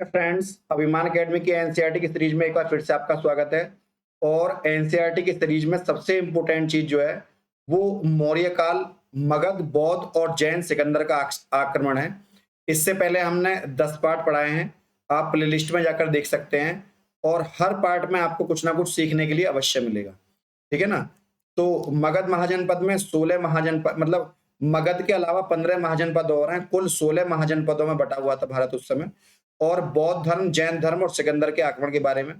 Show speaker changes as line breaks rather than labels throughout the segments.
Friends, अभिमान academy की NCERT की सीरीज में एक बार फिर से आपका स्वागत है। और एनसीईआरटी की सीरीज में सबसे इंपॉर्टेंट चीज जो है वो मौर्य काल, मगध, बौद्ध और जैन सिकंदर का आक्रमण है। इससे पहले हमने 10 पार्ट पढ़ाए हैं, आप प्लेलिस्ट में जाकर देख सकते हैं। और हर पार्ट में आपको कुछ ना कुछ सीखने के लिए अवश्य मिलेगा, ठीक है ना। तो मगध महाजनपद में 16 महाजनपद, मतलब मगध के अलावा 15 महाजनपद और हैं। कुल 16 महाजनपदों में बटा हुआ था भारत उस समय। और बौद्ध धर्म, जैन धर्म और सिकंदर के आक्रमण के बारे में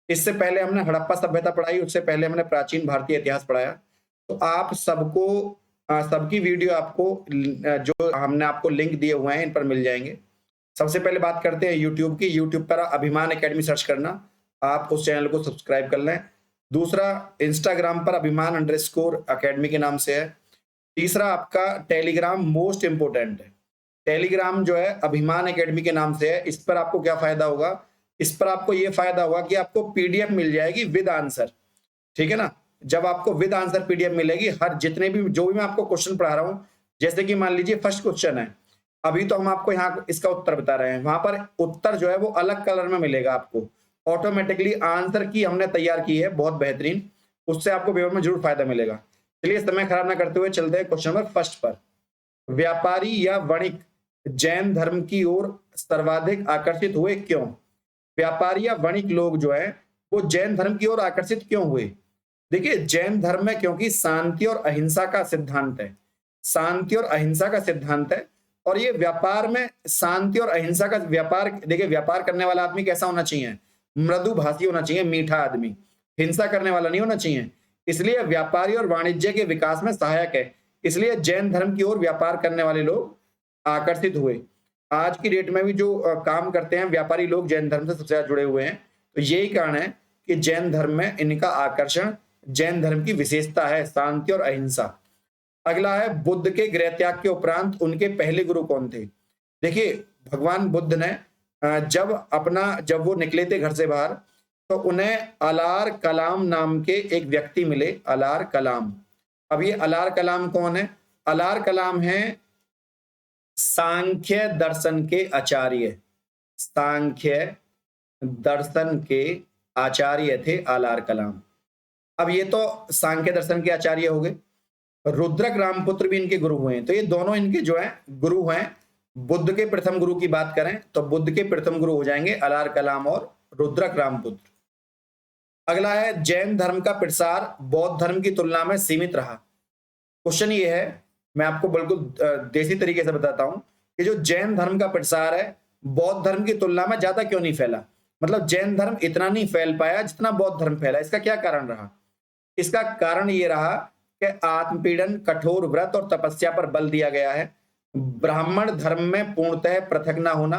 इससे पहले हमने हड़प्पा सभ्यता पढ़ाई, उससे पहले हमने प्राचीन भारतीय इतिहास पढ़ाया। तो आप सबको सबकी वीडियो आपको जो हमने आपको लिंक दिए हुए हैं इन पर मिल जाएंगे। सबसे पहले बात करते हैं यूट्यूब की। यूट्यूब पर अभिमान एकेडमी सर्च करना, आप उस चैनल को सब्सक्राइब कर लें। दूसरा, इंस्टाग्राम पर अभिमान_अकेडमी के नाम से है। तीसरा, आपका टेलीग्राम मोस्ट इंपोर्टेंट है। टेलीग्राम जो है अभिमान एकेडमी के नाम से है। इस पर आपको क्या फायदा होगा? इस पर आपको ये फायदा होगा कि आपको पीडीएफ मिल जाएगी विद आंसर, ठीक है ना। जब आपको विद आंसर पीडीएफ मिलेगी, हर जितने भी जो भी मैं आपको क्वेश्चन पढ़ा रहा हूं, जैसे कि मान लीजिए फर्स्ट क्वेश्चन है, अभी तो हम आपको यहाँ इसका उत्तर बता रहे हैं, वहां पर उत्तर जो है वो अलग कलर में मिलेगा आपको। ऑटोमेटिकली आंसर की हमने तैयार की है, बहुत बेहतरीन, उससे आपको पेपर में जरूर फायदा मिलेगा। चलिए समय खराब ना करते हुए चलते हैं क्वेश्चन नंबर फर्स्ट पर। व्यापारी या वणिक जैन धर्म की ओर सर्वाधिक आकर्षित हुए क्यों? व्यापारी या वणिक लोग जो है वो जैन धर्म की ओर आकर्षित क्यों हुए? देखिए, जैन धर्म में क्योंकि शांति और अहिंसा का सिद्धांत है। शांति और अहिंसा का सिद्धांत है। और ये व्यापार में शांति और अहिंसा का व्यापार, देखिए व्यापार करने वाला आदमी कैसा होना चाहिए? मृदुभाषी होना चाहिए, मीठा आदमी, हिंसा करने वाला नहीं होना चाहिए। इसलिए व्यापारी और वाणिज्य के विकास में सहायक है। इसलिए जैन धर्म की ओर व्यापार करने वाले लोग आकर्षित हुए। आज की डेट में भी जो काम करते हैं व्यापारी लोग, जैन धर्म से सबसे ज्यादा जुड़े हुए हैं। तो यही कारण है कि जैन धर्म में इनका आकर्षण, जैन धर्म की विशेषता है शांति और अहिंसा। अगला है, बुद्ध के गृह त्याग के उपरांत उनके पहले गुरु कौन थे? देखिए, भगवान बुद्ध ने जब वो निकले थे घर से बाहर, तो उन्हें अलार कलाम नाम के एक व्यक्ति मिले। अलार कलाम। अब ये अलार कलाम कौन है? अलार कलाम है सांख्य दर्शन के आचार्य। सांख्य दर्शन के आचार्य थे अलार कलाम। अब ये तो सांख्य दर्शन के आचार्य हो गए। रुद्रक रामपुत्र भी इनके गुरु हुए हैं। तो ये दोनों इनके जो है गुरु हैं। बुद्ध के प्रथम गुरु की बात करें तो बुद्ध के प्रथम गुरु हो जाएंगे अलार कलाम और रुद्रक रामपुत्र। अगला है, जैन धर्म का प्रसार बौद्ध धर्म की तुलना में सीमित रहा। क्वेश्चन ये है, मैं आपको बिल्कुल देसी तरीके से बताता हूं कि जो जैन धर्म का प्रसार है बौद्ध धर्म की तुलना में ज्यादा क्यों नहीं फैला? मतलब जैन धर्म इतना नहीं फैल पाया जितना बौद्ध धर्म फैला। इसका क्या कारण रहा? इसका कारण ये रहा कि आत्मपीड़न, कठोर व्रत और तपस्या पर बल दिया गया है। ब्राह्मण धर्म में पूर्णतः पृथक ना होना।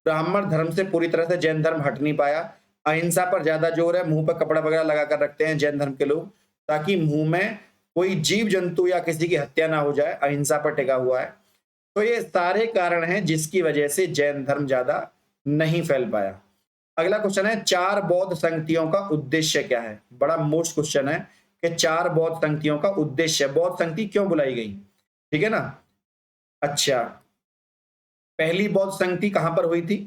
ब्राह्मण धर्म से पूरी तरह से जैन धर्म हट नहीं पाया। अहिंसा पर ज्यादा जोर है। मुंह पर कपड़ा वगैरह लगाकर रखते हैं जैन धर्म के लोग, ताकि मुंह में कोई जीव जंतु या किसी की हत्या ना हो जाए। अहिंसा पर टिका हुआ है। तो ये सारे कारण हैं जिसकी वजह से जैन धर्म ज्यादा नहीं फैल पाया। अगला क्वेश्चन है, चार बौद्ध संगतियों का उद्देश्य क्या है? बड़ा मोस्ट क्वेश्चन है कि चार बौद्ध संगतियों का उद्देश्य, बौद्ध संगति क्यों बुलाई गई, ठीक है ना। अच्छा, पहली बौद्ध संगति कहां पर हुई थी?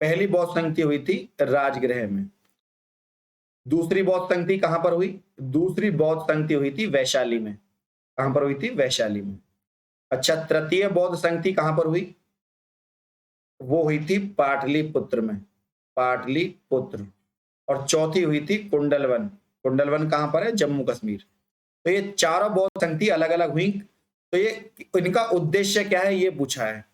पहली बौद्ध संगति हुई थी राजगृह में। दूसरी बौद्ध संगति कहां पर हुई? दूसरी बौद्ध संगति हुई थी वैशाली में। कहां पर हुई थी? वैशाली में। अच्छा, तृतीय बौद्ध संगति कहां पर हुई? वो हुई थी पाटलिपुत्र में। पाटलिपुत्र। और चौथी हुई थी कुंडलवन। कुंडलवन कहां पर है? जम्मू कश्मीर। तो ये चारों बौद्ध संगति अलग अलग हुई। तो ये इनका उद्देश्य क्या है ये पूछा है।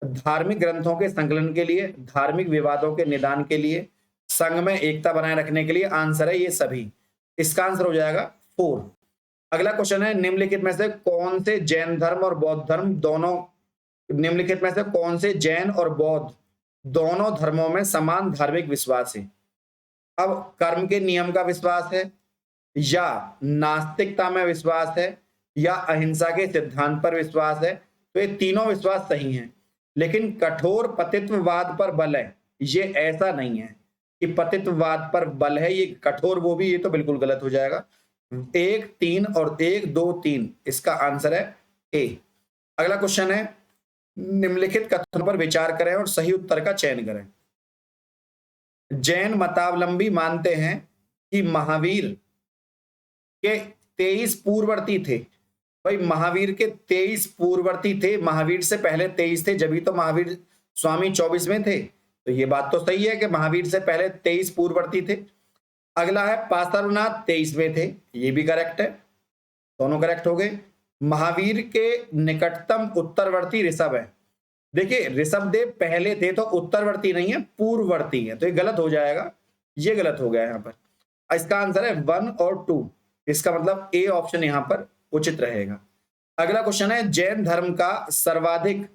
धार्मिक ग्रंथों के संकलन के लिए, धार्मिक विवादों के निदान के लिए, संघ में एकता बनाए रखने के लिए। आंसर है ये सभी। इसका आंसर हो जाएगा 4। अगला क्वेश्चन है, निम्नलिखित में से कौन से जैन धर्म और बौद्ध धर्म दोनों, निम्नलिखित में से कौन से जैन और बौद्ध दोनों धर्मों में समान धार्मिक विश्वास है? अब कर्म के नियम का विश्वास है, या नास्तिकता में विश्वास है, या अहिंसा के सिद्धांत पर विश्वास है? तो ये तीनों विश्वास सही हैं। लेकिन कठोर पतित्ववाद पर बल है, ये ऐसा नहीं है कि पतित्ववाद पर बल है, ये कठोर वो भी, ये तो बिल्कुल गलत हो जाएगा। 1, 3 और 1, 2, 3 इसका आंसर है ए। अगला क्वेश्चन है, निम्नलिखित कथनों पर विचार करें और सही उत्तर का चयन करें। जैन मतावलंबी मानते हैं कि महावीर के 23 पूर्ववर्ती थे। भाई महावीर के 23 पूर्ववर्ती थे, महावीर से पहले 23 थे, जब तो महावीर स्वामी 24 में थे। तो ये बात तो सही है कि महावीर से पहले 23 पूर्ववर्ती थे। अगला है पार्श्वनाथ 23 में थे, ये भी करेक्ट है, दोनों करेक्ट हो गए। महावीर के निकटतम उत्तरवर्ती ऋषभ है। देखिए ऋषभ देव पहले थे तो उत्तरवर्ती नहीं है, पूर्ववर्ती है, तो ये गलत हो जाएगा, ये गलत हो गया यहाँ पर। इसका आंसर है 1 और 2, इसका मतलब ए ऑप्शन यहाँ पर उचित रहेगा। अगला क्वेश्चन है जैन धर्म का सर्वाधिक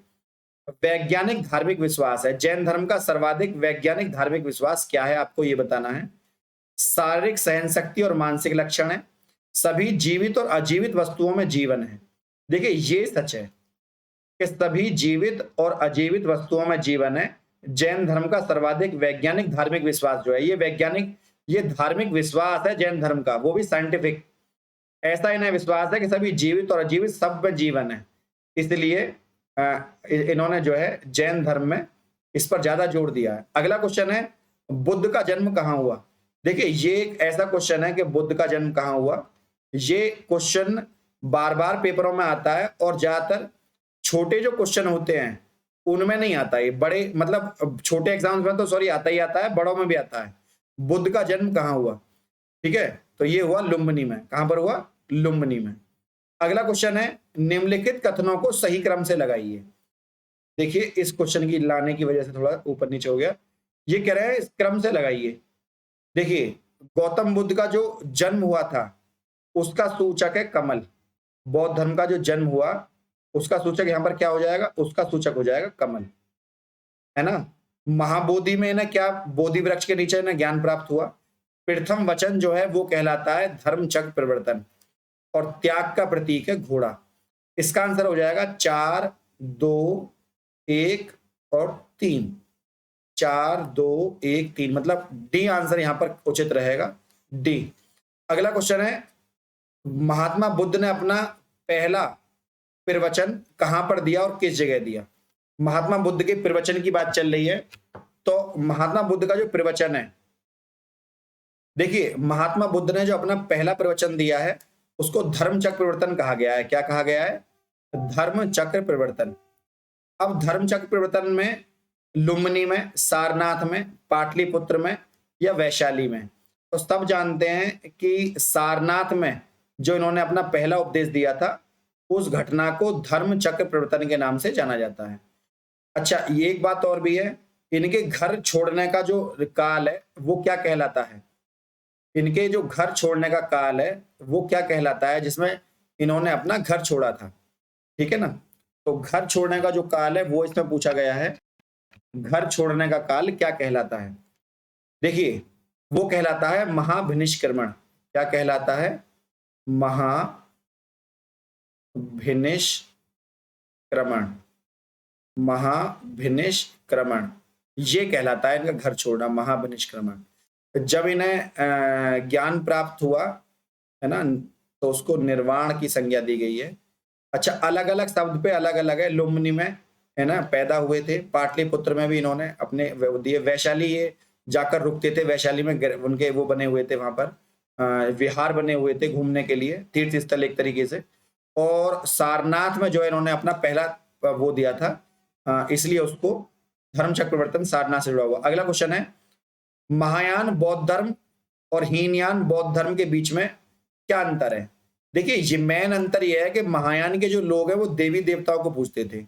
वैज्ञानिक धार्मिक विश्वास है। जैन धर्म का सर्वाधिक वैज्ञानिक धार्मिक विश्वास क्या है, आपको ये बताना है। शारीरिक सहनशक्ति और मानसिक लक्षण है, सभी जीवित और अजीवित वस्तुओं में जीवन है। देखिए ये सच है कि सभी जीवित और अजीवित वस्तुओं में जीवन है। जैन धर्म का सर्वाधिक वैज्ञानिक धार्मिक विश्वास जो है, ये वैज्ञानिक, ये धार्मिक विश्वास है जैन धर्म का, वो भी साइंटिफिक। ऐसा इन्हें विश्वास है कि सभी जीवित और अजीवित सब में जीवन है, इसलिए इन्होंने जो है जैन धर्म में इस पर ज्यादा जोर दिया है। अगला क्वेश्चन है बुद्ध का जन्म कहाँ हुआ। देखिए ये एक ऐसा क्वेश्चन है कि बुद्ध का जन्म कहाँ हुआ, ये क्वेश्चन बार बार पेपरों में आता है और ज्यादातर छोटे जो क्वेश्चन होते हैं उनमें नहीं आता है, बड़े मतलब छोटे एग्जाम्स में तो सॉरी आता ही आता है, बड़ों में भी आता है। बुद्ध का जन्म कहाँ हुआ, ठीक है, तो ये हुआ लुम्बिनी में। कहां पर हुआ, लुम्बिनी में। अगला क्वेश्चन है निम्नलिखित कथनों को सही क्रम से लगाइए। देखिए इस क्वेश्चन की लाने की वजह से थोड़ा ऊपर नीचे हो गया, ये कह रहे हैं इस क्रम से लगाइए। देखिए गौतम बुद्ध का जो जन्म हुआ था उसका सूचक है कमल, बौद्ध धर्म का जो जन्म हुआ उसका सूचक यहां पर क्या हो जाएगा, उसका सूचक हो जाएगा कमल, है ना। महाबोधि में ना क्या, बोधि वृक्ष के नीचे ना ज्ञान प्राप्त हुआ। प्रथम वचन जो है वो कहलाता है धर्म चक्र परिवर्तन, और त्याग का प्रतीक है घोड़ा। इसका आंसर हो जाएगा 4, 2, 1 और 3। 4, 2, 1, 3, मतलब डी आंसर यहां पर उचित रहेगा, डी। अगला क्वेश्चन है महात्मा बुद्ध ने अपना पहला प्रवचन कहां पर दिया और किस जगह दिया। महात्मा बुद्ध के प्रवचन की बात चल रही है, तो महात्मा बुद्ध का जो प्रवचन है, देखिए महात्मा बुद्ध ने जो अपना पहला प्रवचन दिया है उसको धर्म चक्र परिवर्तन कहा गया है। क्या कहा गया है, धर्म चक्र परिवर्तन। अब धर्म चक्र परिवर्तन में लुम्बिनी में, सारनाथ में, पाटलिपुत्र में या वैशाली में, तो सब जानते हैं कि सारनाथ में जो इन्होंने अपना पहला उपदेश दिया था उस घटना को धर्म चक्र परिवर्तन के नाम से जाना जाता है। अच्छा ये एक बात और भी है, इनके घर छोड़ने का जो काल है वो क्या कहलाता है, इनके जो घर छोड़ने का काल है वो क्या कहलाता है जिसमें इन्होंने अपना घर छोड़ा था, ठीक है ना। तो घर छोड़ने का जो काल है वो इसमें पूछा गया है, घर छोड़ने का काल क्या कहलाता है। देखिए वो कहलाता है महाभिनिष्क्रमण। क्या कहलाता है, महाभिनिष्क्रमण, महाभिनिष्क्रमण ये कहलाता है इनका घर छोड़ना, महाभिनिष्क्रमण। जब इन्हें ज्ञान प्राप्त हुआ है ना, तो उसको निर्वाण की संज्ञा दी गई है। अच्छा अलग अलग शब्द पे अलग अलग है, लुम्बिनी में है ना पैदा हुए थे, पाटलिपुत्र में भी इन्होंने अपने दिए, वैशाली ये जाकर रुकते थे, वैशाली में उनके वो बने हुए थे, वहां पर विहार बने हुए थे घूमने के लिए, तीर्थ स्थल एक तरीके से। और सारनाथ में जो इन्होंने अपना पहला वो दिया था, इसलिए उसको धर्म चक्र परिवर्तन सारनाथ से जुड़ा हुआ। अगला क्वेश्चन है महायान बौद्ध धर्म और हीनयान बौद्ध धर्म के बीच में क्या अंतर है। देखिए ये मेन अंतर यह है कि महायान के जो लोग हैं वो देवी देवताओं को पूजते थे,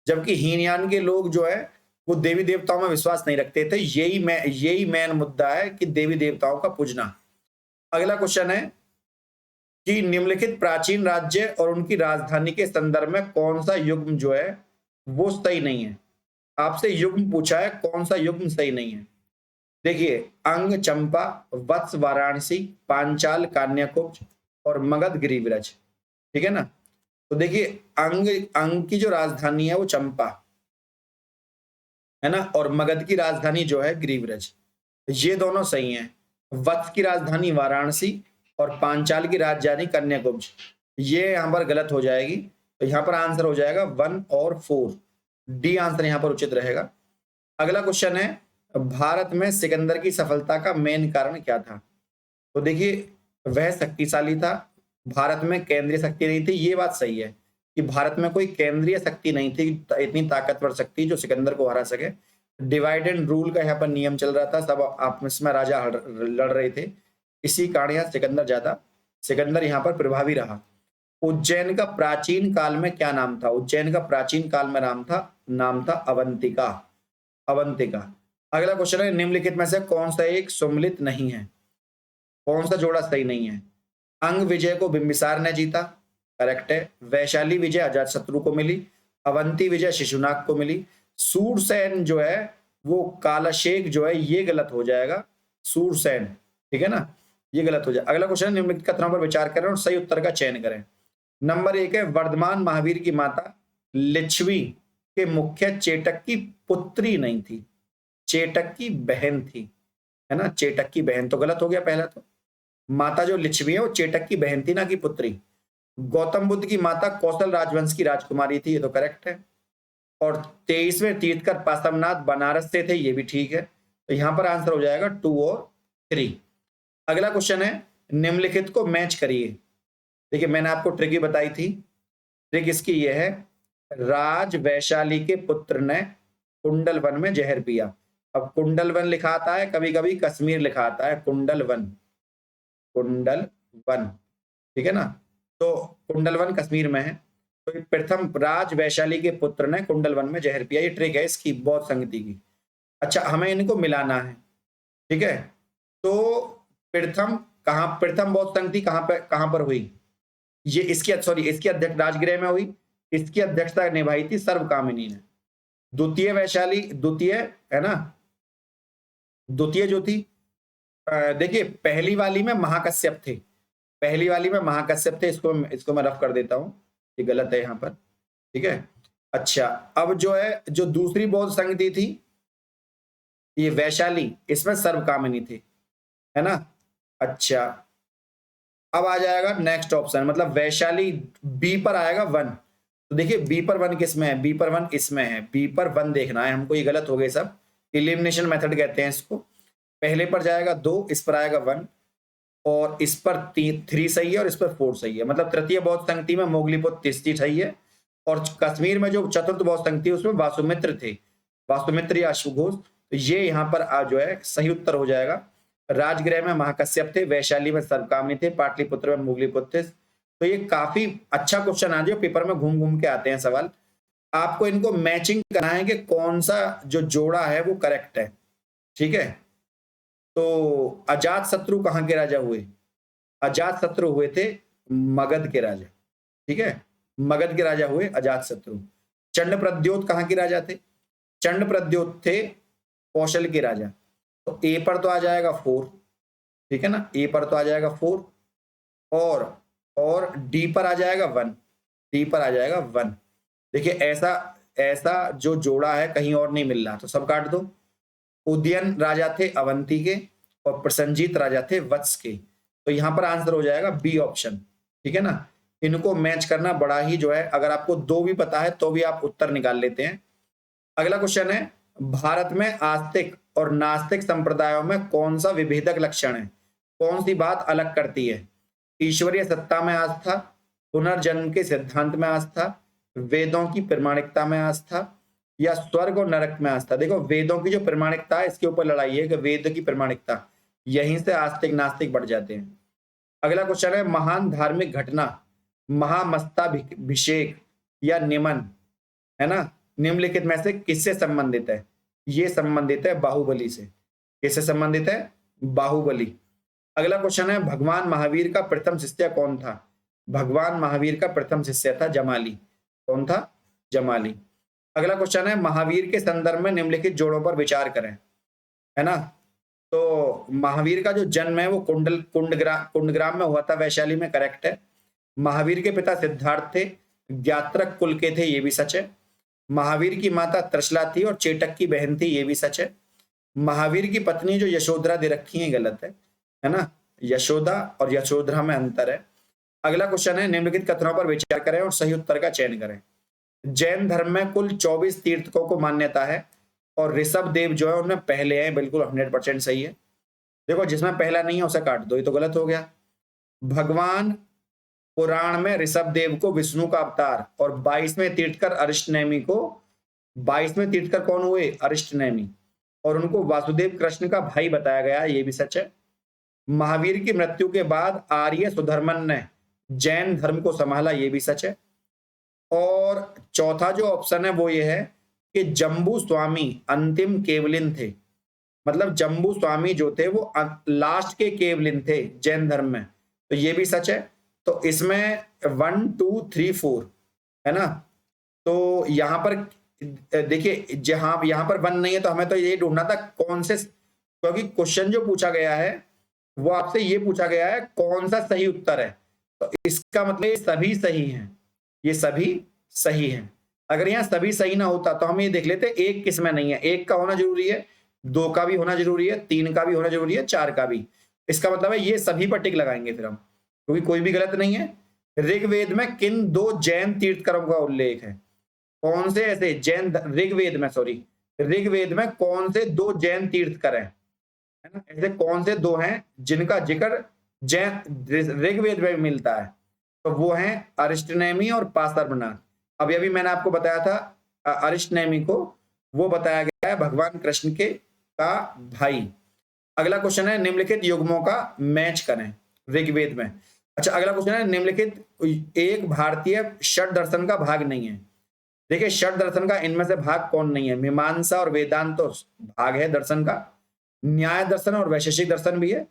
जबकि हीनयान के लोग जो है वो देवी देवताओं में विश्वास नहीं रखते थे। यही मेन मुद्दा है कि देवी देवताओं का पूजना। अगला क्वेश्चन है कि निम्नलिखित प्राचीन राज्य और उनकी राजधानी के संदर्भ में कौन सा युग्म जो है वो सही नहीं है। आपसे युग्म पूछा है, कौन सा युग्म सही नहीं है। देखिए अंग चंपा, वत्स वाराणसी, पांचाल कान्याकुब्ज और मगध गिरिव्रज, ठीक है ना। तो देखिए अंग की जो राजधानी है वो चंपा है ना, और मगध की राजधानी जो है गिरिव्रज, ये दोनों सही हैं। वत्स की राजधानी वाराणसी और पांचाल की राजधानी कन्याकुब्ज, ये यहां पर गलत हो जाएगी, तो यहां पर आंसर हो जाएगा 1 और 4, डी आंसर यहां पर उचित रहेगा। अगला क्वेश्चन है भारत में सिकंदर की सफलता का मेन कारण क्या था? तो देखिए, वह शक्तिशाली था, भारत में केंद्रीय शक्ति नहीं थी। ये बात सही है कि भारत में कोई केंद्रीय शक्ति नहीं थी, इतनी ताकतवर शक्ति जो सिकंदर को हरा सके। डिवाइड एंड रूल का यहाँ पर नियम चल रहा था, सब आपस में राजा लड़ रहे थे, इसी कारण यहाँ सिकंदर यहाँ पर प्रभावी रहा। उज्जैन का प्राचीन काल में क्या नाम था? उज्जैन का प्राचीन काल में नाम था अवंतिका। अवंतिका। अगला क्वेश्चन है, निम्नलिखित में से कौन सा एक सम्मिलित नहीं है? कौन सा जोड़ा सही नहीं है? अंग विजय को बिंबिसार ने जीता, करेक्ट है। वैशाली विजय अजातशत्रु को मिली, अवंती विजय शिशुनाग को मिली। सूरसेन जो है वो कालाशेख जो है, ये गलत हो जाएगा, सूरसेन, ठीक है ना, ये गलत हो जाएगा। अगला क्वेश्चन, निम्नलिखित कथनों पर विचार करें और सही उत्तर का चयन करें। नंबर 1 है, वर्धमान महावीर की माता लिच्छवी के मुख्य चेटक की पुत्री नहीं थी, चेटक की बहन थी, है ना, चेटक की बहन, तो गलत हो गया पहला। तो माता जो लिच्छवी है वो चेटक की बहन थी, ना कि पुत्री। गौतम बुद्ध की माता कौशल राजवंश की राजकुमारी थी, ये तो करेक्ट है। और 23वें तीर्थकर पासवनाथ बनारस से थे, ये भी ठीक है। तो यहां पर आंसर हो जाएगा 2 और 3। अगला क्वेश्चन है, निम्नलिखित को मैच करिए। देखिए, मैंने आपको ट्रिक ही बताई थी, ट्रिक इसकी ये है, राज वैशाली के पुत्र ने कुंडल वन में जहर पिया। अब कुंडल वन लिखा आता है, कभी कभी कश्मीर लिखा आता है, कुंडल वन, ठीक है ना। तो कुंडल वन कश्मीर में है। तो प्रथम राज वैशाली के पुत्र ने कुंडल वन में जहर पिया, ये ट्रिक है इसकी बहुत संगति की। अच्छा, हमें इनको मिलाना है, ठीक है। तो प्रथम बहुत संगति कहां पर हुई? ये इसकी अध्यक्ष राजगृह में हुई, इसकी अध्यक्षता निभाई थी सर्वकामिनी ने। द्वितीय वैशाली, द्वितीय है ना, द्वितीय जो थी, देखिए पहली वाली में महाकश्यप थे, इसको मैं रफ कर देता हूं, ये गलत है यहाँ पर, ठीक है। अच्छा, अब जो है, जो दूसरी बौद्ध संगति थी, ये वैशाली, इसमें सर्वकामिनी थी, है ना। अच्छा, अब आ जाएगा नेक्स्ट ऑप्शन, मतलब वैशाली बी पर आएगा 1। तो देखिए बी पर 1 किसमें है? बी पर 1 इसमें है, बी पर 1 देखना है हमको, ये गलत हो गए सब, एलिमिनेशन मेथड कहते हैं इसको। पहले पर जाएगा 2, इस पर आएगा 1, और इस पर 3 सही है, और इस पर 4 सही है। मतलब तृतीय बौद्ध संगति में मोगलीपुत्र तीसरी सही है, और कश्मीर में जो चतुर्थ बौद्ध संगति है उसमें वासुमित्र थे, वासुमित्र या अश्वघोष। तो ये यहाँ पर जो है सही उत्तर हो जाएगा। राजगृह में महाकश्यप थे, वैशाली में सर्वकामिनी थे, पाटलिपुत्र में मोगलीपुत्र थे। तो ये काफी अच्छा क्वेश्चन आ जो पेपर में घूम घूम के आते हैं सवाल। आपको इनको मैचिंग करना है कि कौन सा जो जोड़ा है वो करेक्ट है, ठीक है। तो अजात शत्रु कहाँ के राजा हुए? अजात शत्रु हुए थे मगध के राजा, ठीक है, मगध के राजा हुए अजात शत्रु। चंड प्रद्योत कहाँ के राजा थे? चंड प्रद्योत थे कौशल के राजा। तो ए पर तो आ जाएगा 4, ठीक है ना, ए पर तो आ जाएगा 4, और डी पर आ जाएगा 1, डी पर आ जाएगा 1। देखिए ऐसा जो जोड़ा है कहीं और नहीं मिल रहा, तो सब काट दो। उदयन राजा थे अवंती के, और प्रसंजीत राजा थे वत्स के। तो यहां पर आंसर हो जाएगा बी ऑप्शन, ठीक है ना। इनको मैच करना बड़ा ही जो है, अगर आपको 2 भी पता है तो भी आप उत्तर निकाल लेते हैं। अगला क्वेश्चन है, भारत में आस्तिक और नास्तिक संप्रदायों में कौन सा विभेदक लक्षण है? कौन सी बात अलग करती है? ईश्वरीय सत्ता में आस्था, पुनर्जन्म के सिद्धांत में आस्था, वेदों की प्रमाणिकता में आस्था, या स्वर्ग और नरक में आस्था। देखो वेदों की जो प्रमाणिकता है इसके ऊपर लड़ाई है कि वेद की प्रमाणिकता, यहीं से आस्तिक नास्तिक बढ़ जाते हैं। अगला क्वेश्चन है, महान धार्मिक घटना महामस्ताभिषेक या निमन, है ना, निम्नलिखित में से किससे संबंधित है? ये संबंधित है बाहुबली से। किससे संबंधित है? बाहुबली। अगला क्वेश्चन है, भगवान महावीर का प्रथम शिष्य कौन था? भगवान महावीर का प्रथम शिष्य था जमाली। कौन था? जमाली। अगला क्वेश्चन है, महावीर के संदर्भ में निम्नलिखित जोड़ों पर विचार करें, है ना। तो महावीर का जो जन्म है वो कुंडग्राम में हुआ था, वैशाली में, करेक्ट है। महावीर के पिता सिद्धार्थ थे, ज्ञात्रक कुल के थे, ये भी सच है। महावीर की माता त्रिशला थी और चेटक की बहन थी, ये भी सच है। महावीर की पत्नी जो यशोधरा दे रखी है, गलत है ना। यशोदा और यशोधरा में अंतर है। अगला क्वेश्चन है, निम्नलिखित कथनों पर विचार करें और सही उत्तर का चयन करें। जैन धर्म में कुल 24 तीर्थकों को मान्यता है, और ऋषभ देव जो है उनमें पहले हैं, बिल्कुल 100% सही है। देखो जिसमें पहला नहीं है उसे काट दो, ये तो गलत हो गया। भगवान पुराण में ऋषभ देव को विष्णु का अवतार और 22वें तीर्थकर अरिष्टनेमी को, 22वें तीर्थकर कौन हुए? अरिष्टनेमी, और उनको वासुदेव कृष्ण का भाई बताया गया, ये भी सच है। महावीर की मृत्यु के बाद आर्य सुधर्मन ने जैन धर्म को संभाला, ये भी सच है। और चौथा जो ऑप्शन है वो ये है कि जम्बू स्वामी अंतिम केवलिन थे, मतलब जम्बू स्वामी जो थे वो लास्ट के केवलिन थे जैन धर्म में, तो ये भी सच है। तो इसमें 1 2 3 4 है ना। तो यहां पर देखिए, जहां यहां पर 1 नहीं है तो हमें तो ये ढूंढना था कौन से, क्योंकि क्वेश्चन जो पूछा गया है वो आपसे ये पूछा गया है कौन सा सही उत्तर है, तो इसका मतलब ये सभी सही हैं, ये सभी सही हैं। अगर यहाँ सभी सही ना होता तो हम ये देख लेते एक किसमें नहीं है, एक का होना जरूरी है, 2 का भी होना जरूरी है, 3 का भी होना जरूरी है, 4 का भी। इसका मतलब है ये सभी पर टिक लगाएंगे फिर हम, क्योंकि कोई भी गलत नहीं है। ऋग्वेद में किन 2 जैन तीर्थकरों का उल्लेख है? कौन से ऐसे जैन ऋग्वेद में कौन से 2 जैन तीर्थकर हैं, है ना? ऐसे कौन से 2 हैं जिनका जिक्र जैन ऋग्वेद में मिलता है? तो वो हैं अरिष्टनेमी और पार्श्वनाथ। अभी अभी मैंने आपको बताया था अरिष्टनेमी को वो बताया गया है भगवान कृष्ण के का भाई। अगला क्वेश्चन है निम्नलिखित युग्मों का मैच करें ऋग्वेद में। अच्छा, अगला क्वेश्चन है निम्नलिखित एक भारतीय षट दर्शन का भाग नहीं है। देखिए षट दर्शन का इनमें से भाग कौन नहीं है? मीमांसा और वेदांत तो भाग है दर्शन का, न्याय दर्शन और वैशेषिक दर्शन भी है,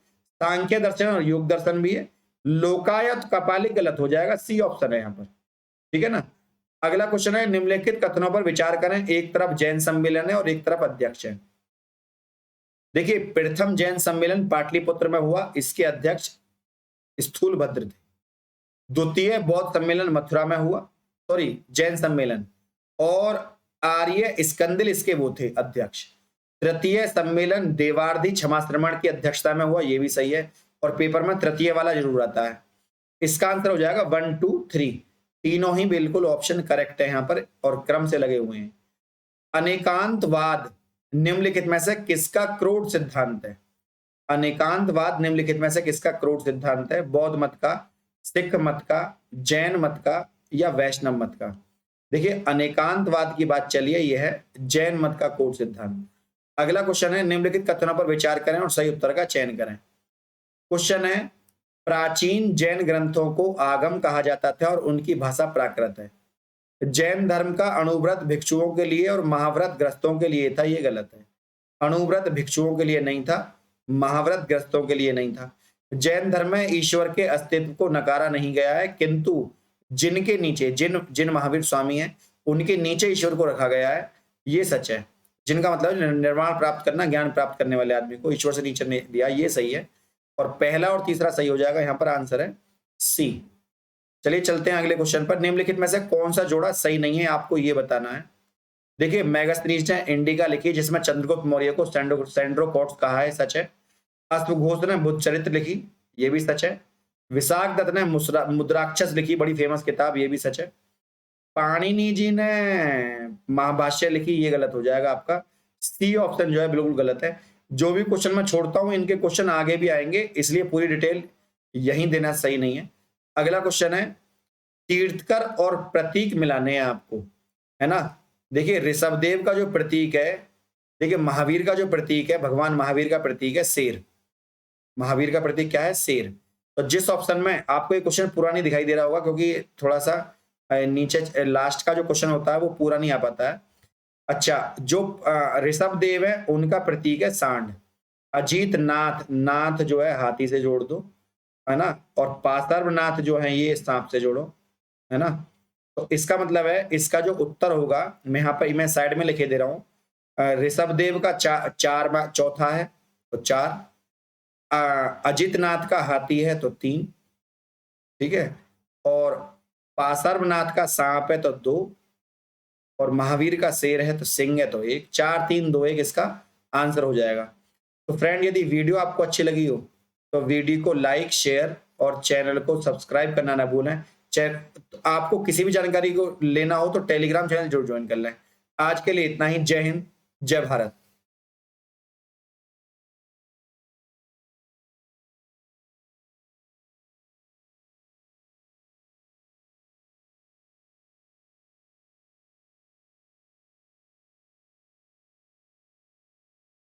सांख्य दर्शन और योग दर्शन भी है, लोकायत कपालिक गलत हो जाएगा, सी ऑप्शन है यहाँ पर, ठीक है ना। अगला क्वेश्चन है निम्नलिखित कथनों पर विचार करें, एक तरफ जैन सम्मेलन है और एक तरफ अध्यक्ष है। देखिए प्रथम जैन सम्मेलन पाटलिपुत्र में हुआ, इसके अध्यक्ष स्थूलभद्र थे। द्वितीय बौद्ध सम्मेलन मथुरा में हुआ, सॉरी जैन सम्मेलन, और आर्य स्कंदिल इसके वो थे अध्यक्ष। तृतीय सम्मेलन देवार्धी क्षमाश्रमण की अध्यक्षता में हुआ, ये भी सही है, और पेपर में तृतीय वाला जरूर आता है। इसका आंसर हो जाएगा 1 2 3, तीनों ही बिल्कुल ऑप्शन करेक्ट है यहाँ पर और क्रम से लगे हुए हैं। अनेकांतवाद निम्नलिखित में से किसका क्रोध सिद्धांत है? अनेकांतवाद निम्नलिखित में से किसका क्रोध सिद्धांत है? बौद्ध मत का, सिख मत का, जैन मत का, या वैष्णव मत का? देखिए अनेकांतवाद की बात चलिए, यह है जैन मत का क्रोध सिद्धांत। अगला क्वेश्चन है निम्नलिखित कथनों पर विचार करें और सही उत्तर का चयन करें। क्वेश्चन है प्राचीन जैन ग्रंथों को आगम कहा जाता था और उनकी भाषा प्राकृत है। जैन धर्म का अणुव्रत भिक्षुओं के लिए और महाव्रत ग्रस्तों के लिए था, ये गलत है। अणुव्रत भिक्षुओं के लिए नहीं था, महाव्रत ग्रस्तों के लिए नहीं था। जैन धर्म में ईश्वर के अस्तित्व को नकारा नहीं गया है, किंतु जिनके नीचे जिन महावीर स्वामी हैं उनके नीचे ईश्वर को रखा गया है, ये सच है। जिनका मतलब निर्वाण प्राप्त करना, ज्ञान प्राप्त करने वाले आदमी को ईश्वर से नीचे नहीं दिया, ये सही है। और पहला और तीसरा सही हो जाएगा, यहाँ पर आंसर है सी। चलिए चलते हैं अगले क्वेश्चन पर। निम्नलिखित में से कौन सा जोड़ा सही नहीं है, आपको ये बताना है। देखिए मेगास्थनीज ने इंडिका लिखी जिसमें चंद्रगुप्त मौर्य को सेंड्रोकोट्स कहा है, सच है। अश्वघोष ने बुद्ध चरित्र लिखी, ये भी सच है। विशाख दत्त ने मुद्राक्षस लिखी, बड़ी फेमस किताब, ये भी सच है। पाणिनि जी ने महाभाष्य लिखी, ये गलत हो जाएगा आपका। सी ऑप्शन जो है बिल्कुल गलत है। जो भी क्वेश्चन मैं छोड़ता हूं इनके क्वेश्चन आगे भी आएंगे, इसलिए पूरी डिटेल यहीं देना सही नहीं है। अगला क्वेश्चन है तीर्थकर और प्रतीक मिलाने हैं आपको, है ना। देखिए ऋषभदेव का जो प्रतीक है, देखिए महावीर का जो प्रतीक है, भगवान महावीर का प्रतीक है शेर। महावीर का प्रतीक क्या है? शेर। तो जिस ऑप्शन में आपको ये क्वेश्चन पूरा नहीं दिखाई दे रहा होगा क्योंकि थोड़ा सा नीचे लास्ट का जो क्वेश्चन होता है वो पूरा नहीं आ पाता है। अच्छा, जो ऋषभदेव है उनका प्रतीक है सांड। अजीत नाथ, नाथ जो है हाथी से जोड़ दो, है ना, और पार्श्वनाथ जो है ये सांप से जोड़ो, है ना। तो इसका मतलब है इसका जो उत्तर होगा, मैं यहाँ पर मैं साइड में लिखे दे रहा हूँ। ऋषभदेव का चौथा है तो 4, अजितनाथ का हाथी है तो 3, ठीक है, और पार्श्वनाथ का सांप है तो 2, और महावीर का शेर है तो सिंह है तो 1। 4 3 2 1 इसका आंसर हो जाएगा। तो फ्रेंड यदि वीडियो आपको अच्छी लगी हो तो वीडियो को लाइक, शेयर और चैनल को सब्सक्राइब करना ना भूलें। आपको किसी भी जानकारी को लेना हो तो टेलीग्राम चैनल जरूर ज्वाइन कर लें। आज के लिए इतना ही। जय हिंद, जय भारत।